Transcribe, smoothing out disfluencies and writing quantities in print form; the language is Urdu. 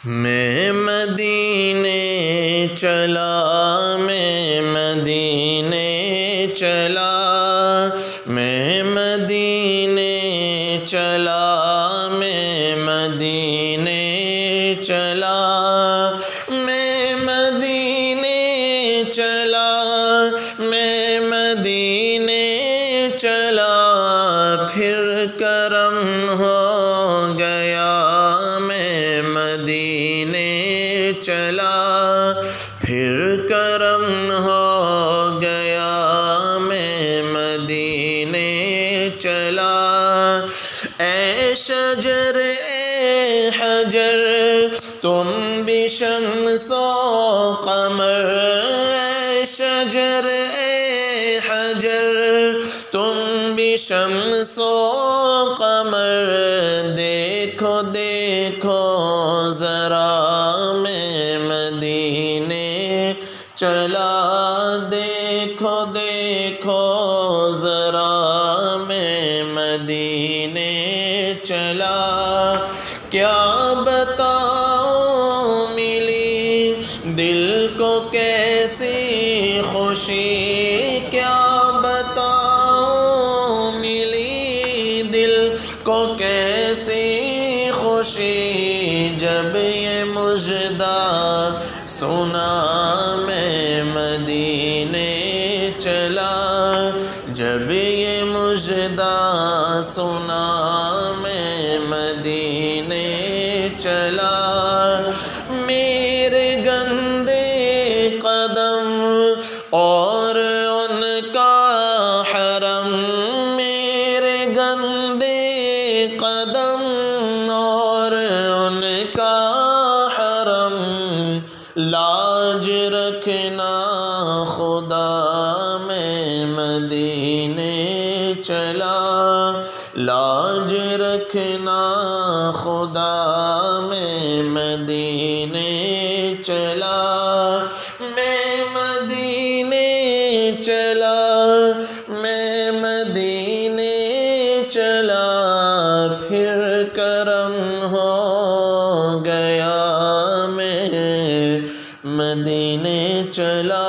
میں مدینے چلا، میں مدینے چلا، میں مدینے چلا، میں مدینے چلا، میں مدینے چلا، میں مدینے چلا، پھر کرم ہو گیا، میں مدینے چلا، پھر کرم ہو گیا، میں مدینے چلا، اے شجر اے حجر تم بھی شمس و قمر، اے شجر اے حجر تم بھی شمس و قمر، دیکھو دیکھو ذرا میں مدینے چلا، دیکھو دیکھو ذرا میں مدینے چلا، کیا بتاؤں ملی دل کو کیسی خوشی، کیا بتاؤں ملی دل کو کیسی خوشی، جب یہ مژدہ سنا میں مدینے چلا، جب یہ مژدہ سنا میں مدینے چلا، میرے گندے قدم اور ان کا حرم، میرے گندے قدم اور ان کا حرم، لاج رکھنا خدا میں مدینے چلا، لاج رکھنا خدا میں مدینے چلا، میں مدینے چلا، میں مدینے چلا، پھر کرم ہو گیا، میں مدینے چلا۔